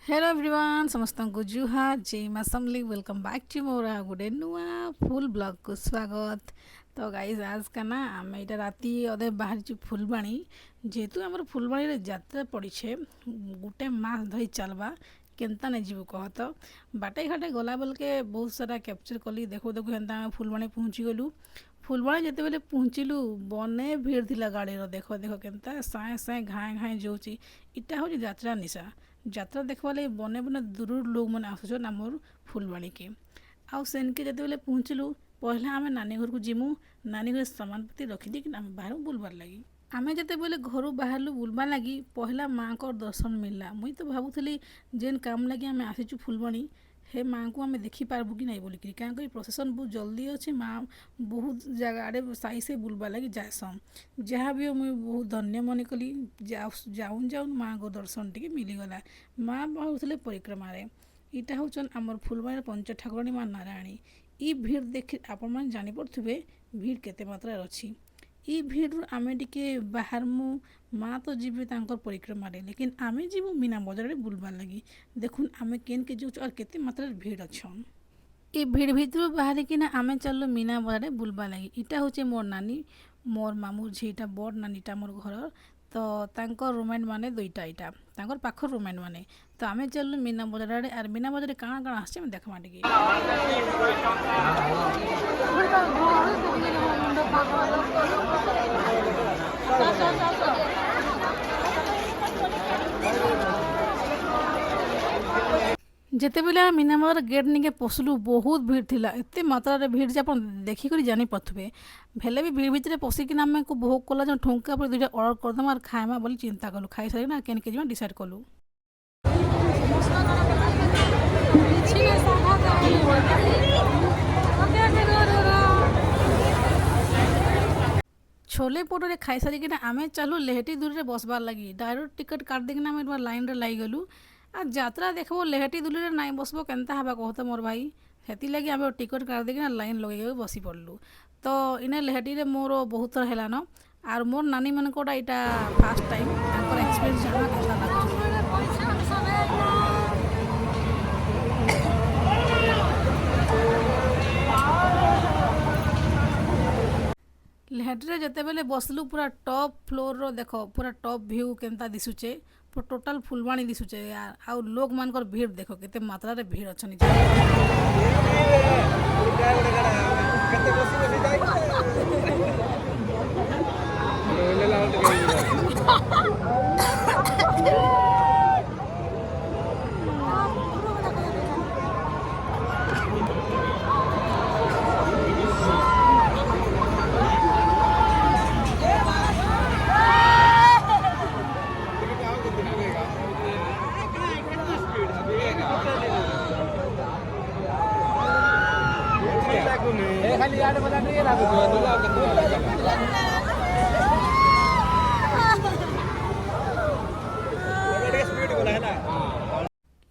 Hello everyone समस्त को जुहार जय मां समली वेलकम बैक टू मोर गोटे नुआ फुल ब्लॉग को स्वागत। तो गाइस आज का ना आम यहाँ राति अधे बाहर फुलबाणी जेहेतु आम फुलबाणी यात्रा पड़ी गोटे मास धरी चलवा केन्ता नहीं जीव कह तो बाटे घाटे गला बेल के बहुत सारा कैप्चर कली देखो देखो हेन्ता फुलबाणी पहुँची गलु। फुलबाणी जिते बेले पहुँचलु बने भीड़ थिला गाड़ी देख देख केन्ता साए साए घाए घाए जाऊँगी। इटा हूँ यात्रा निशा यात्रा देखवा लगे बने बने दूर लोग मैंने आसुन आमर फुलबाणी के आउ सेनके जिते बेले पहुँचलु पहला आम नानी घर को जीमु नानी घर सामान पाती रखिदी कि बाहर बुलबार लगी आमे जिते बेले घर बाहर बुलबार लगी पहला माँ को दर्शन मिलला। मुई तो भावुली जेन काम लगी आम आसीचु फुलबाणी हे माँ को आम देखिपारबू कि नहीं बोलिकी क्या प्रोसेसन बहुत जल्दी अच्छे माँ बहुत जगह साई से बुलबार लगी जाएसन जहाँ भी मुझे बहुत धन्य मन कली जाऊन जाऊन माँ को दर्शन टी मिलीगला। माँ भावुले परिक्रमा इटा हूँ आमर फुलबाणी पंच ठाकुराणी माँ नारायणी ई भीड़ देखी आपण मैंने जानीपे भीड़ केते मात्रा अच्छी ई भीड़ आमे टिके बाहर मु माँ तो जीवे तांकर परिक्रमा लेकिन आमे जीवु मीना बजार बुलबार लगी देखुन आमे केन के जाऊँ और केते मात्रा भीड़ अच्छन ये भीड़ भीतर बाहर कि आमे चलो मीना बजार बुलबार लगी इटा हूँ मोर नानी मोर मामू झीटा बड़ नानीटा मोर घर तो तांकर रूममेट माने दुईटा इटा तांकर पाखर रूममेट माने तो आमे चलु मीना बजार आड़े आर मीना बजार काଣା काଣା आछे देखमा टिके जिते बेले मीना बजार गेट निके पशलु बहुत भीड़ थिला एते मात्रा भीड़ जे आप देखिक जानी पारे भेले भी भीड़ भितर पशिकी आम को भोग कला जो ठुंका पर दुईटा अर्डर करदम और खाएमा बोली चिंता कलु खाई सारी ना केन के डिसाइड कलु छोले पोटरे खाई सारिक आम चलू लेहटी दूर में बसबार लगी डायरेक्ट टिकट काट देकिन आम लाइन रे लगी गलु आ यात्रा देखो लेहटी दूर में नाई बसब केन्ता हवा कहते मोर भाई हेती लगी आम टिकट काट देकिन लाइन लगे बसी पड़लु। तो इने लेहटी रे मोर बहुत थर हेलान आर मोर नानी मन कोटा यहाँ फास्ट टाइम एक्सपीरियंस जाना केन्ता लेहटी जिते बेले बसलु पूरा टॉप फ्लोर रो देखो पूरा टॉप व्यू केन्ता दिशुचे पूरा टोटाल फुलबाणी दिशुचे यार आउ लोग मानकर भीड़ देखो केते मात्रा रे भीड़ अच्छन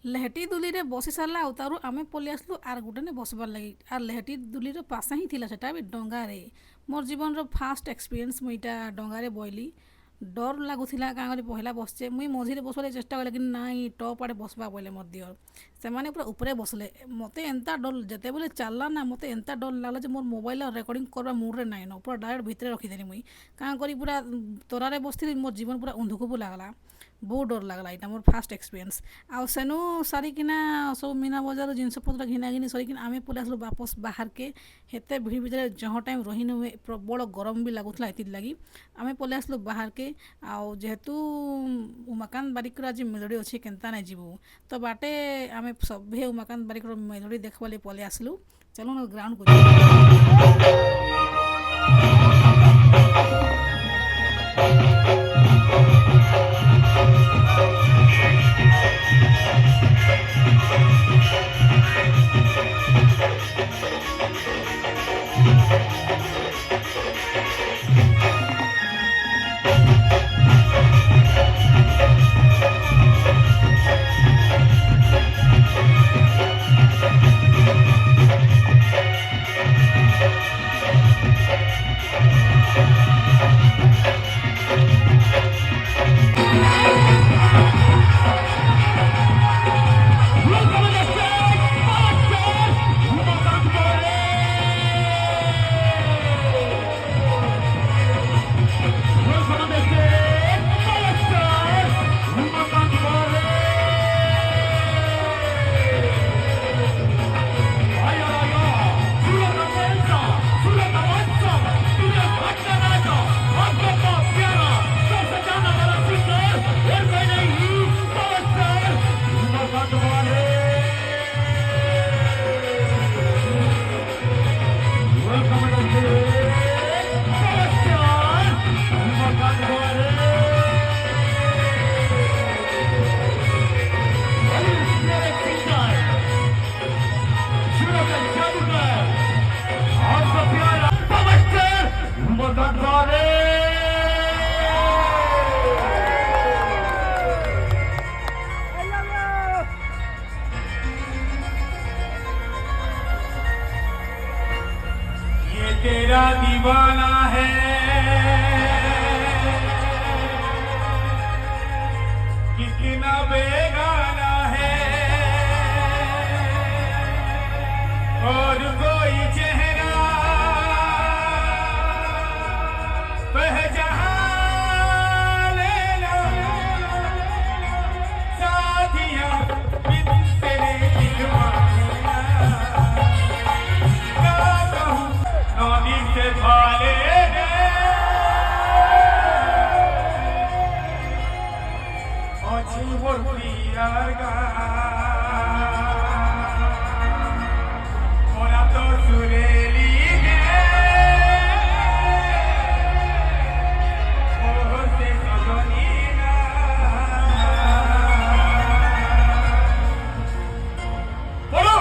लेहटी दुली रे बसी सारा उतारू आमे पलि आसलु आर गोटे ने बसबार लगी आर लेहटी दुली रे पासा ही थिला सेटा भी डंगा रे मोर जीवन रो फास्ट एक्सपीरियंस मुईटा डंगा रे बइली डर लगुला क्या पहला बसचे मुई मझे बसवार चेष्टा कले कि नाई टप आड़े बसवा बोले मत दियर से पूरा ऊपर बसले मत एंता डर जिते बेले चलला ना मत एंता डर लगला मोर मोबाइल रेकर्डिंग करवा मूड रे नाइन पूरा डायरेक्ट भितर रखीदेली मुई क्या करी पूरा तोरारे बसती मोर जीवन पूरा अंधुकू लगला बहुत डर लगला यहाँ मोर फास्ट एक्सपीरियंस आउ सेनु सारिकिना सब मीना बजार जिनपतर घिना घिनी सरिकिना आमे पलि आसलु वापस बाहर के हेते भीड़ भितर जहाँ टाइम रही नुहे प्रबल गरम भी लगुला ये लगी आमे पलि आसलु बाहर के आउ जेहेतु उमाकांत बारिक आज मेलोडी अच्छे केन्ता नहीं जीवु तो बाटे आमे सभे उमाकांत बारिक मेलोडी देखवाले पलि आसलु चलो ग्राउंड को ये तेरा दीवाना है, कितना बेगाना है, और कोई चेहरा पहचान लेना साथिया, बिन तेरे दिलवाना ना कहूँ नौनी से भाले अच्छी मूर्ति आगा मोरा तो सुरेली ओह से सजनीना बोलो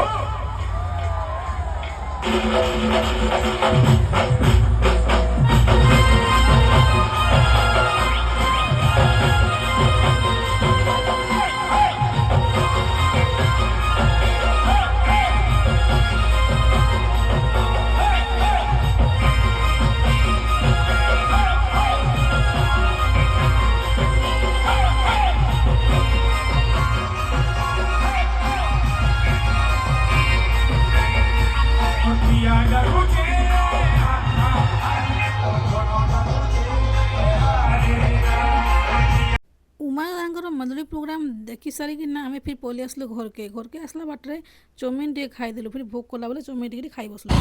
उमा मंडली प्रोग्राम देखी सारिकी ना आम फिर पलि आसलु घर के आसला बाटे चाउमिन टे खाईदेलु फिर भोग कला बेले चाउमिन टे खाई बसलु।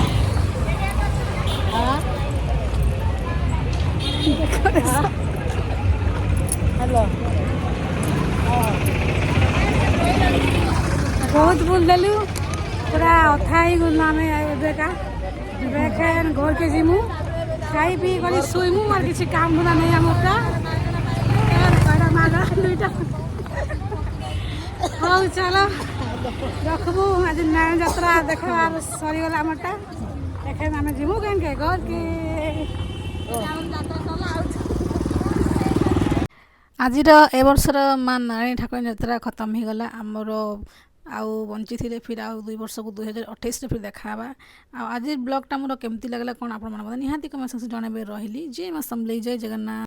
हेलो बहुत बुलदेलु पूरा अथा ही गलामे बेका बेखेन घर के जिमु खाई पी गली सोइमु और किसी काम धंदा नहीं हमका कड़ा मागा दुईटा हाँ चलो रखबू आज नारायण यात्रा देखबार सरीगला आमरटा एखेन आम जिमु केन के घर के आजिर ए वर्षर माँ नारायणी ठाकुर यात्रा खत्म हो गला आमर आउ बंची थे फिर आउ 2 वर्ष को 2028 फिर देखा आज ब्लॉगटा मोर केमती लगला कौन आप निहाती कमेंट सेक्शन जनइबे रही जय माँ समलेई जय जगन्नाथ।